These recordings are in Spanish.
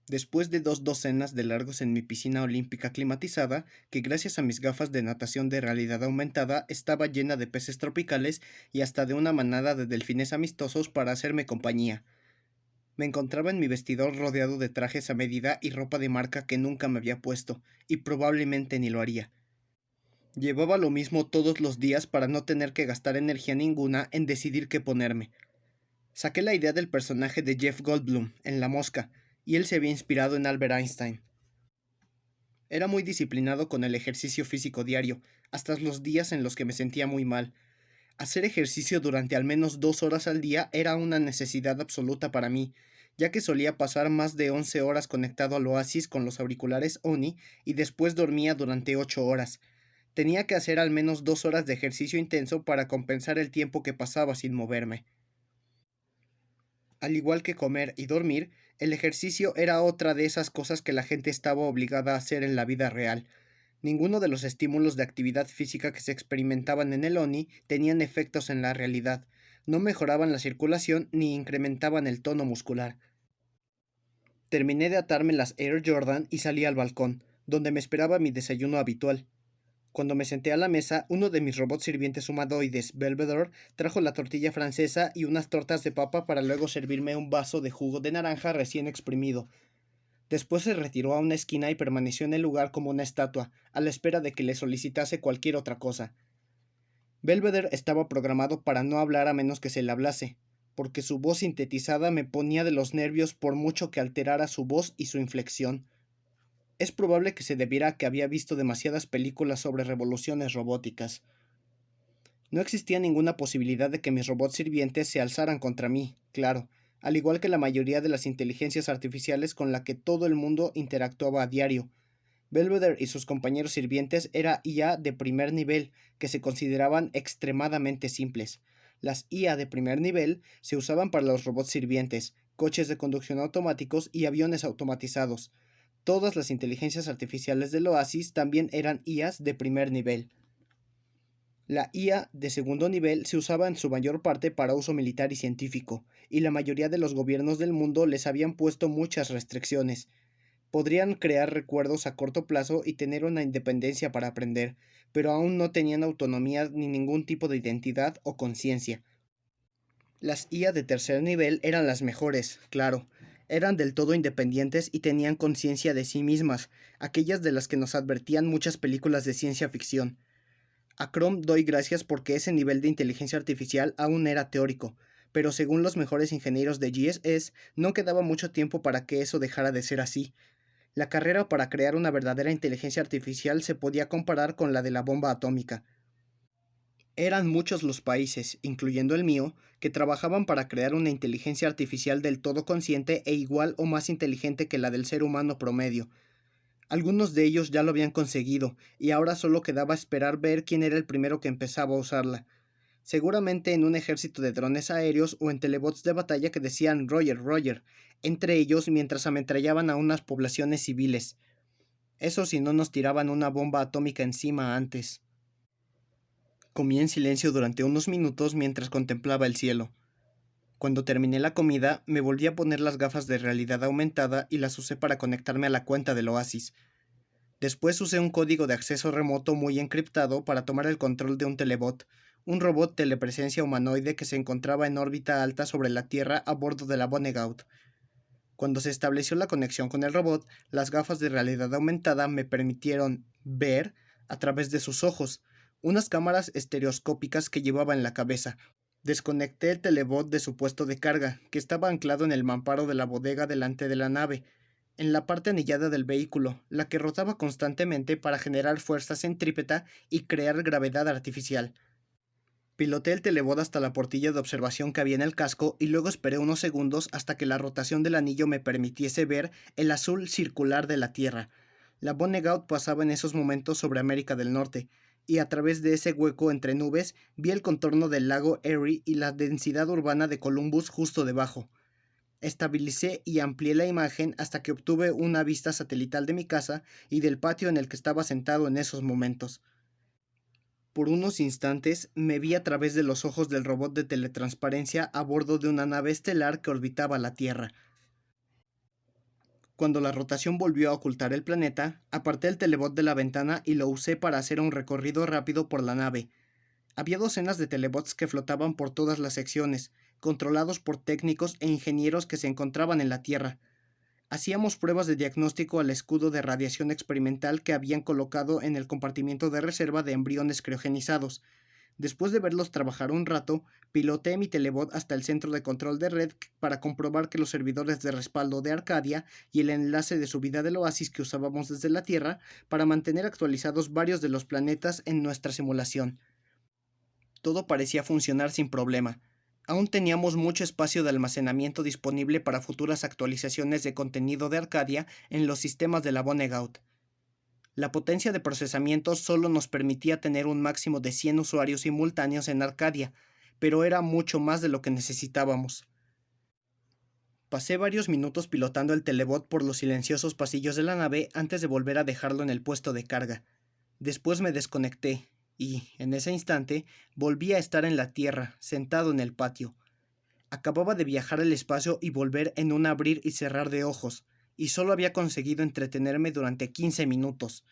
Después de 2 docenas de largos en mi piscina olímpica climatizada, que gracias a mis gafas de natación de realidad aumentada estaba llena de peces tropicales y hasta de una manada de delfines amistosos para hacerme compañía. Me encontraba en mi vestidor rodeado de trajes a medida y ropa de marca que nunca me había puesto, y probablemente ni lo haría. Llevaba lo mismo todos los días para no tener que gastar energía ninguna en decidir qué ponerme. Saqué la idea del personaje de Jeff Goldblum en La Mosca, y él se había inspirado en Albert Einstein. Era muy disciplinado con el ejercicio físico diario, hasta los días en los que me sentía muy mal. Hacer ejercicio durante al menos 2 horas al día era una necesidad absoluta para mí, ya que solía pasar más de 11 horas conectado al Oasis con los auriculares Oni y después dormía durante 8 horas. Tenía que hacer al menos 2 horas de ejercicio intenso para compensar el tiempo que pasaba sin moverme. Al igual que comer y dormir, el ejercicio era otra de esas cosas que la gente estaba obligada a hacer en la vida real. Ninguno de los estímulos de actividad física que se experimentaban en el ONI tenían efectos en la realidad, no mejoraban la circulación ni incrementaban el tono muscular. Terminé de atarme las Air Jordan y salí al balcón, donde me esperaba mi desayuno habitual. Cuando me senté a la mesa, uno de mis robots sirvientes humanoides, Belvedere, trajo la tortilla francesa y unas tortas de papa para luego servirme un vaso de jugo de naranja recién exprimido. Después se retiró a una esquina y permaneció en el lugar como una estatua, a la espera de que le solicitase cualquier otra cosa. Belvedere estaba programado para no hablar a menos que se le hablase, porque su voz sintetizada me ponía de los nervios por mucho que alterara su voz y su inflexión. Es probable que se debiera a que había visto demasiadas películas sobre revoluciones robóticas. No existía ninguna posibilidad de que mis robots sirvientes se alzaran contra mí, claro, al igual que la mayoría de las inteligencias artificiales con la que todo el mundo interactuaba a diario. Belvedere y sus compañeros sirvientes era IA de primer nivel, que se consideraban extremadamente simples. Las IA de primer nivel se usaban para los robots sirvientes, coches de conducción automáticos y aviones automatizados. Todas las inteligencias artificiales del Oasis también eran IAs de primer nivel. La IA de segundo nivel se usaba en su mayor parte para uso militar y científico, y la mayoría de los gobiernos del mundo les habían puesto muchas restricciones. Podrían crear recuerdos a corto plazo y tener una independencia para aprender, pero aún no tenían autonomía ni ningún tipo de identidad o conciencia. Las IA de tercer nivel eran las mejores, claro. Eran del todo independientes y tenían conciencia de sí mismas, aquellas de las que nos advertían muchas películas de ciencia ficción. A Chrome doy gracias porque ese nivel de inteligencia artificial aún era teórico, pero según los mejores ingenieros de GSS, no quedaba mucho tiempo para que eso dejara de ser así. La carrera para crear una verdadera inteligencia artificial se podía comparar con la de la bomba atómica. Eran muchos los países, incluyendo el mío, que trabajaban para crear una inteligencia artificial del todo consciente e igual o más inteligente que la del ser humano promedio. Algunos de ellos ya lo habían conseguido, y ahora solo quedaba esperar ver quién era el primero que empezaba a usarla. Seguramente en un ejército de drones aéreos o en telebots de batalla que decían Roger, Roger, entre ellos mientras ametrallaban a unas poblaciones civiles. Eso si no nos tiraban una bomba atómica encima antes. Comí en silencio durante unos minutos mientras contemplaba el cielo. Cuando terminé la comida, me volví a poner las gafas de realidad aumentada y las usé para conectarme a la cuenta del Oasis. Después usé un código de acceso remoto muy encriptado para tomar el control de un telebot, un robot telepresencia humanoide que se encontraba en órbita alta sobre la Tierra a bordo de la Vonnegut. Cuando se estableció la conexión con el robot, las gafas de realidad aumentada me permitieron ver, a través de sus ojos, unas cámaras estereoscópicas que llevaba en la cabeza. Desconecté el telebot de su puesto de carga, que estaba anclado en el mamparo de la bodega delante de la nave, en la parte anillada del vehículo, la que rotaba constantemente para generar fuerza centrípeta y crear gravedad artificial. Piloté el telebot hasta la portilla de observación que había en el casco y luego esperé unos segundos hasta que la rotación del anillo me permitiese ver el azul circular de la Tierra. La Vonnegut pasaba en esos momentos sobre América del Norte, y a través de ese hueco entre nubes vi el contorno del lago Erie y la densidad urbana de Columbus justo debajo. Estabilicé y amplié la imagen hasta que obtuve una vista satelital de mi casa y del patio en el que estaba sentado en esos momentos. Por unos instantes me vi a través de los ojos del robot de teletransparencia a bordo de una nave estelar que orbitaba la Tierra. Cuando la rotación volvió a ocultar el planeta, aparté el telebot de la ventana y lo usé para hacer un recorrido rápido por la nave. Había docenas de telebots que flotaban por todas las secciones, controlados por técnicos e ingenieros que se encontraban en la Tierra. Hacíamos pruebas de diagnóstico al escudo de radiación experimental que habían colocado en el compartimiento de reserva de embriones criogenizados. Después de verlos trabajar un rato, piloté mi telebot hasta el centro de control de red para comprobar que los servidores de respaldo de Arcadia y el enlace de subida del oasis que usábamos desde la Tierra para mantener actualizados varios de los planetas en nuestra simulación. Todo parecía funcionar sin problema. Aún teníamos mucho espacio de almacenamiento disponible para futuras actualizaciones de contenido de Arcadia en los sistemas de la Vonnegut. La potencia de procesamiento solo nos permitía tener un máximo de 100 usuarios simultáneos en Arcadia, pero era mucho más de lo que necesitábamos. Pasé varios minutos pilotando el telebot por los silenciosos pasillos de la nave antes de volver a dejarlo en el puesto de carga. Después me desconecté y, en ese instante, volví a estar en la Tierra, sentado en el patio. Acababa de viajar al espacio y volver en un abrir y cerrar de ojos, y solo había conseguido entretenerme durante 15 minutos.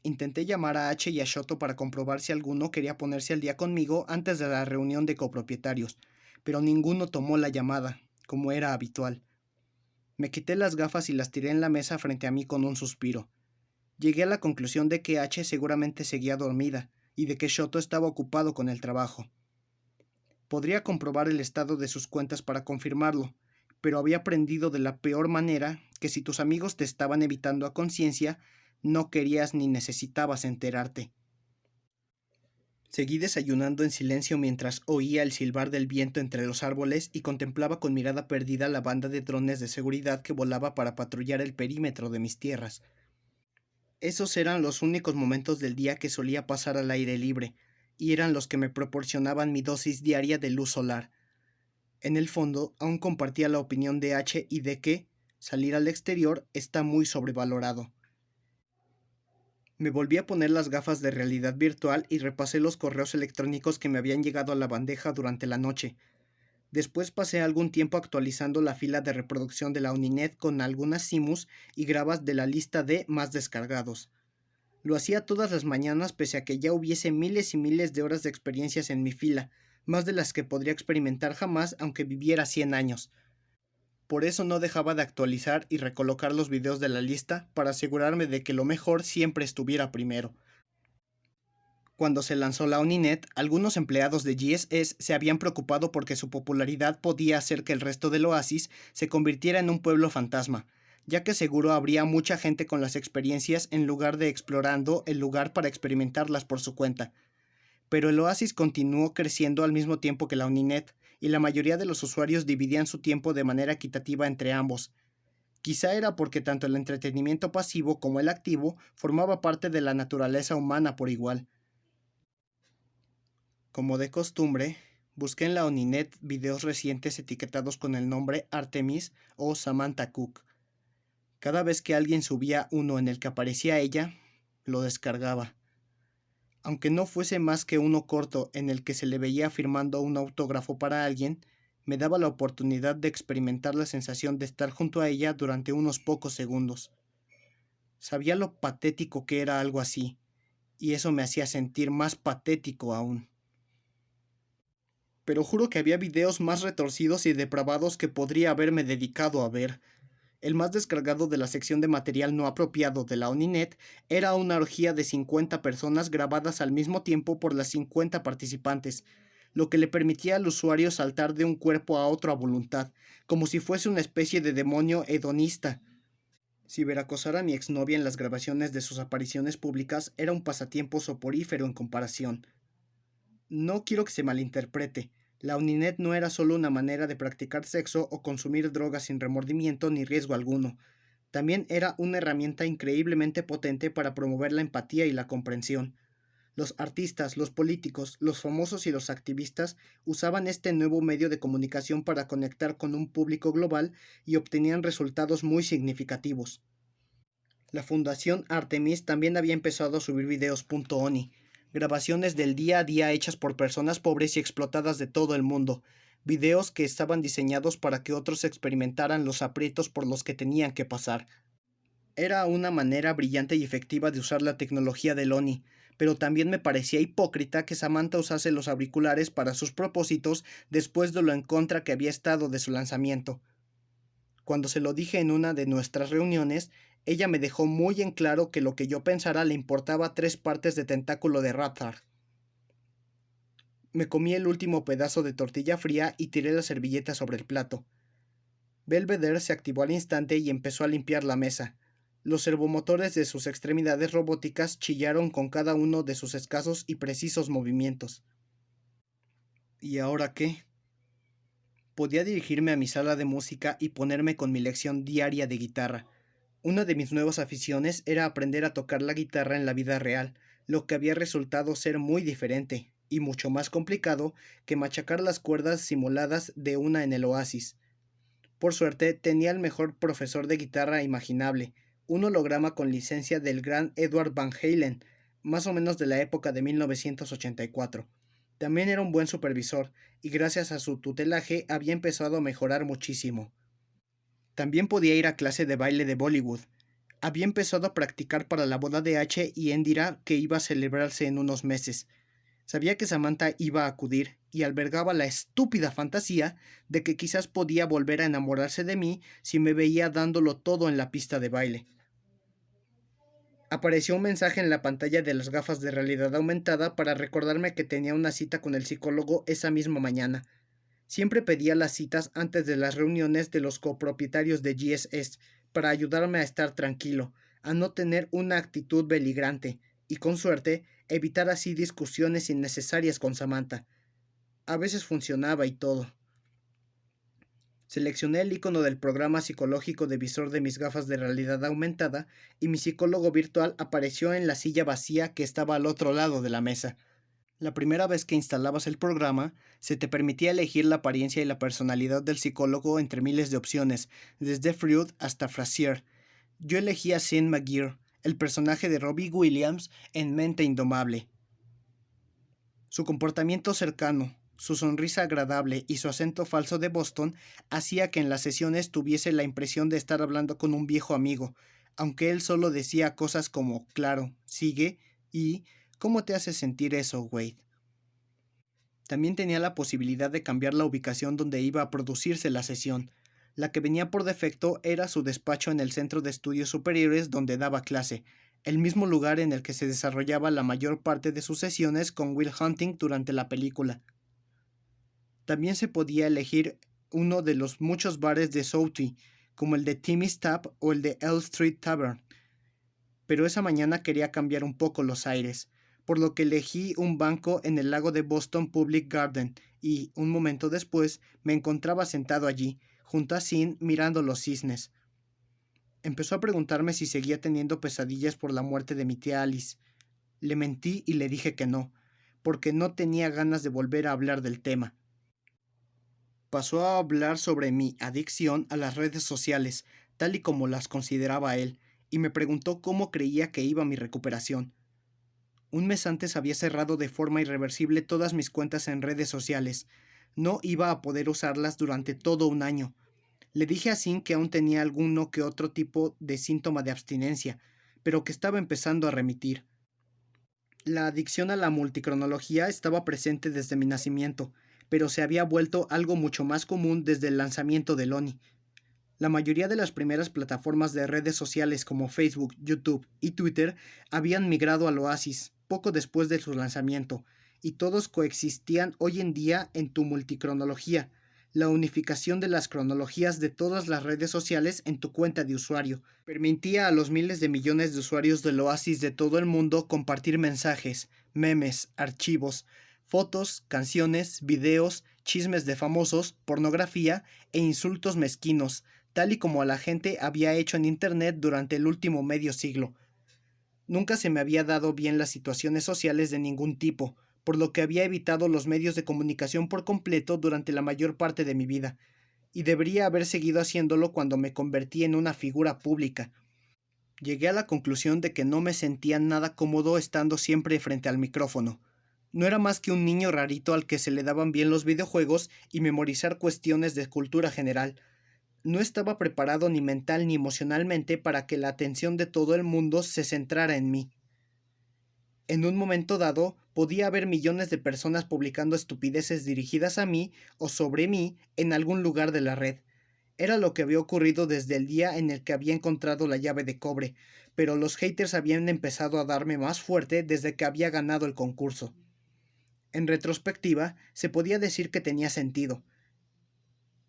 Intenté llamar a H y a Shoto para comprobar si alguno quería ponerse al día conmigo antes de la reunión de copropietarios, pero ninguno tomó la llamada, como era habitual. Me quité las gafas y las tiré en la mesa frente a mí con un suspiro. Llegué a la conclusión de que H seguramente seguía dormida y de que Shoto estaba ocupado con el trabajo. Podría comprobar el estado de sus cuentas para confirmarlo, pero había aprendido de la peor manera que si tus amigos te estaban evitando a conciencia, no querías ni necesitabas enterarte. Seguí desayunando en silencio mientras oía el silbar del viento entre los árboles y contemplaba con mirada perdida la banda de drones de seguridad que volaba para patrullar el perímetro de mis tierras. Esos eran los únicos momentos del día que solía pasar al aire libre, y eran los que me proporcionaban mi dosis diaria de luz solar. En el fondo, aún compartía la opinión de H y de que salir al exterior está muy sobrevalorado. Me volví a poner las gafas de realidad virtual y repasé los correos electrónicos que me habían llegado a la bandeja durante la noche. Después pasé algún tiempo actualizando la fila de reproducción de la Uninet con algunas simus y grabas de la lista de más descargados. Lo hacía todas las mañanas pese a que ya hubiese miles y miles de horas de experiencias en mi fila, más de las que podría experimentar jamás aunque viviera 100 años. Por eso no dejaba de actualizar y recolocar los videos de la lista para asegurarme de que lo mejor siempre estuviera primero. Cuando se lanzó la Uninet, algunos empleados de GSS se habían preocupado porque su popularidad podía hacer que el resto del oasis se convirtiera en un pueblo fantasma, ya que seguro habría mucha gente con las experiencias en lugar de explorando el lugar para experimentarlas por su cuenta. Pero el oasis continuó creciendo al mismo tiempo que la Uninet, y la mayoría de los usuarios dividían su tiempo de manera equitativa entre ambos. Quizá era porque tanto el entretenimiento pasivo como el activo formaba parte de la naturaleza humana por igual. Como de costumbre, busqué en la Oninet videos recientes etiquetados con el nombre Artemis o Samantha Cook. Cada vez que alguien subía uno en el que aparecía ella, lo descargaba. Aunque no fuese más que uno corto en el que se le veía firmando un autógrafo para alguien, me daba la oportunidad de experimentar la sensación de estar junto a ella durante unos pocos segundos. Sabía lo patético que era algo así, y eso me hacía sentir más patético aún. Pero juro que había videos más retorcidos y depravados que podría haberme dedicado a ver. El más descargado de la sección de material no apropiado de la Oninet era una orgía de 50 personas grabadas al mismo tiempo por las 50 participantes, lo que le permitía al usuario saltar de un cuerpo a otro a voluntad, como si fuese una especie de demonio hedonista. Ciberacosar a mi exnovia en las grabaciones de sus apariciones públicas era un pasatiempo soporífero en comparación. No quiero que se malinterprete. La Uninet no era solo una manera de practicar sexo o consumir drogas sin remordimiento ni riesgo alguno. También era una herramienta increíblemente potente para promover la empatía y la comprensión. Los artistas, los políticos, los famosos y los activistas usaban este nuevo medio de comunicación para conectar con un público global y obtenían resultados muy significativos. La Fundación Artemis también había empezado a subir videos .oni, grabaciones del día a día hechas por personas pobres y explotadas de todo el mundo, videos que estaban diseñados para que otros experimentaran los aprietos por los que tenían que pasar. Era una manera brillante y efectiva de usar la tecnología de Lonnie, pero también me parecía hipócrita que Samantha usase los auriculares para sus propósitos después de lo en contra que había estado de su lanzamiento. Cuando se lo dije en una de nuestras reuniones, ella me dejó muy en claro que lo que yo pensara le importaba 3 partes de tentáculo de Rathar. Me comí el último pedazo de tortilla fría y tiré la servilleta sobre el plato. Belvedere se activó al instante y empezó a limpiar la mesa. Los servomotores de sus extremidades robóticas chillaron con cada uno de sus escasos y precisos movimientos. ¿Y ahora qué? Podía dirigirme a mi sala de música y ponerme con mi lección diaria de guitarra. Una de mis nuevas aficiones era aprender a tocar la guitarra en la vida real, lo que había resultado ser muy diferente y mucho más complicado que machacar las cuerdas simuladas de una en el oasis. Por suerte, tenía el mejor profesor de guitarra imaginable, un holograma con licencia del gran Edward Van Halen, más o menos de la época de 1984. También era un buen supervisor, y gracias a su tutelaje había empezado a mejorar muchísimo. También podía ir a clase de baile de Bollywood. Había empezado a practicar para la boda de H y Indira que iba a celebrarse en unos meses. Sabía que Samantha iba a acudir y albergaba la estúpida fantasía de que quizás podía volver a enamorarse de mí si me veía dándolo todo en la pista de baile. Apareció un mensaje en la pantalla de las gafas de realidad aumentada para recordarme que tenía una cita con el psicólogo esa misma mañana. Siempre pedía las citas antes de las reuniones de los copropietarios de GSS para ayudarme a estar tranquilo, a no tener una actitud beligrante y, con suerte, evitar así discusiones innecesarias con Samantha. A veces funcionaba y todo. Seleccioné el icono del programa psicológico de visor de mis gafas de realidad aumentada y mi psicólogo virtual apareció en la silla vacía que estaba al otro lado de la mesa. La primera vez que instalabas el programa, se te permitía elegir la apariencia y la personalidad del psicólogo entre miles de opciones, desde Freud hasta Frasier. Yo elegí a Sean McGear, el personaje de Robbie Williams en Mente Indomable. Su comportamiento cercano, su sonrisa agradable y su acento falso de Boston hacía que en las sesiones tuviese la impresión de estar hablando con un viejo amigo, aunque él solo decía cosas como claro, sigue y ¿cómo te hace sentir eso, Wade? También tenía la posibilidad de cambiar la ubicación donde iba a producirse la sesión. La que venía por defecto era su despacho en el Centro de Estudios Superiores donde daba clase, el mismo lugar en el que se desarrollaba la mayor parte de sus sesiones con Will Hunting durante la película. También se podía elegir uno de los muchos bares de Southie, como el de Timmy's Tap o el de Elm Street Tavern. Pero esa mañana quería cambiar un poco los aires, por lo que elegí un banco en el lago de Boston Public Garden y, un momento después, me encontraba sentado allí, junto a Sin, mirando los cisnes. Empezó a preguntarme si seguía teniendo pesadillas por la muerte de mi tía Alice. Le mentí y le dije que no, porque no tenía ganas de volver a hablar del tema. Pasó a hablar sobre mi adicción a las redes sociales, tal y como las consideraba él, y me preguntó cómo creía que iba mi recuperación. Un mes antes había cerrado de forma irreversible todas mis cuentas en redes sociales. No iba a poder usarlas durante todo un año. Le dije a Sin que aún tenía alguno que otro tipo de síntoma de abstinencia, pero que estaba empezando a remitir. La adicción a la multicronología estaba presente desde mi nacimiento, pero se había vuelto algo mucho más común desde el lanzamiento de Lonnie. La mayoría de las primeras plataformas de redes sociales como Facebook, YouTube y Twitter habían migrado al Oasis poco después de su lanzamiento, y todos coexistían hoy en día en tu multicronología, la unificación de las cronologías de todas las redes sociales en tu cuenta de usuario. Permitía a los miles de millones de usuarios del Oasis de todo el mundo compartir mensajes, memes, archivos, fotos, canciones, videos, chismes de famosos, pornografía e insultos mezquinos, tal y como la gente había hecho en Internet durante el último medio siglo. Nunca se me había dado bien las situaciones sociales de ningún tipo, por lo que había evitado los medios de comunicación por completo durante la mayor parte de mi vida, y debería haber seguido haciéndolo cuando me convertí en una figura pública. Llegué a la conclusión de que no me sentía nada cómodo estando siempre frente al micrófono. No era más que un niño rarito al que se le daban bien los videojuegos y memorizar cuestiones de cultura general. No estaba preparado ni mental ni emocionalmente para que la atención de todo el mundo se centrara en mí. En un momento dado, podía haber millones de personas publicando estupideces dirigidas a mí o sobre mí en algún lugar de la red. Era lo que había ocurrido desde el día en el que había encontrado la llave de cobre, pero los haters habían empezado a darme más fuerte desde que había ganado el concurso. En retrospectiva, se podía decir que tenía sentido.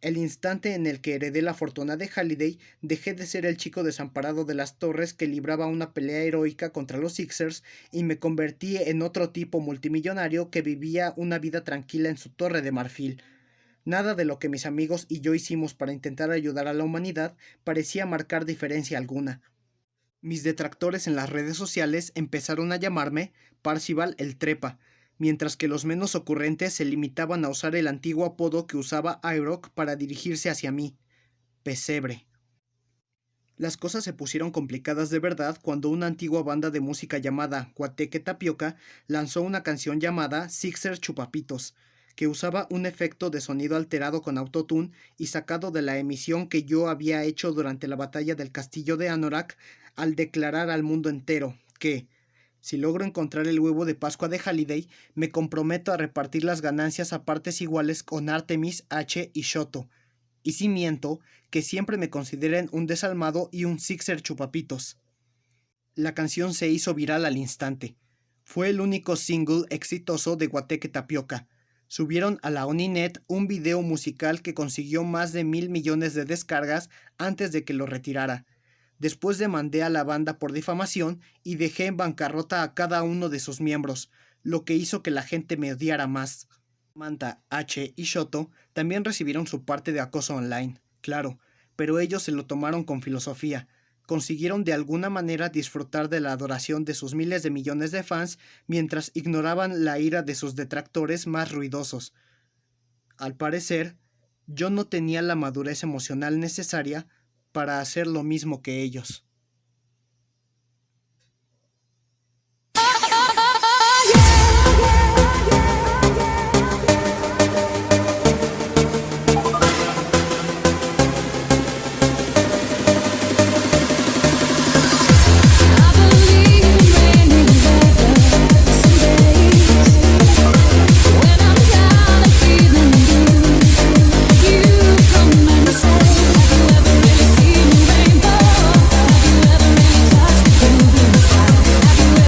El instante en el que heredé la fortuna de Halliday, dejé de ser el chico desamparado de las torres que libraba una pelea heroica contra los Sixers y me convertí en otro tipo multimillonario que vivía una vida tranquila en su torre de marfil. Nada de lo que mis amigos y yo hicimos para intentar ayudar a la humanidad parecía marcar diferencia alguna. Mis detractores en las redes sociales empezaron a llamarme Parcival el Trepa, mientras que los menos ocurrentes se limitaban a usar el antiguo apodo que usaba IROC para dirigirse hacia mí, Pesebre. Las cosas se pusieron complicadas de verdad cuando una antigua banda de música llamada Guateque Tapioca lanzó una canción llamada Sixer Chupapitos, que usaba un efecto de sonido alterado con autotune y sacado de la emisión que yo había hecho durante la batalla del castillo de Anorak al declarar al mundo entero que, si logro encontrar el huevo de Pascua de Halliday, me comprometo a repartir las ganancias a partes iguales con Artemis, H y Shoto, y si miento, que siempre me consideren un desalmado y un Sixer chupapitos. La canción se hizo viral al instante. Fue el único single exitoso de Guateque Tapioca. Subieron a la Oninet un video musical que consiguió más de 1.000 millones de descargas antes de que lo retirara. Después demandé a la banda por difamación y dejé en bancarrota a cada uno de sus miembros, lo que hizo que la gente me odiara más. Manta, H y Shoto también recibieron su parte de acoso online, claro, pero ellos se lo tomaron con filosofía. Consiguieron de alguna manera disfrutar de la adoración de sus miles de millones de fans mientras ignoraban la ira de sus detractores más ruidosos. Al parecer, yo no tenía la madurez emocional necesaria para hacer lo mismo que ellos.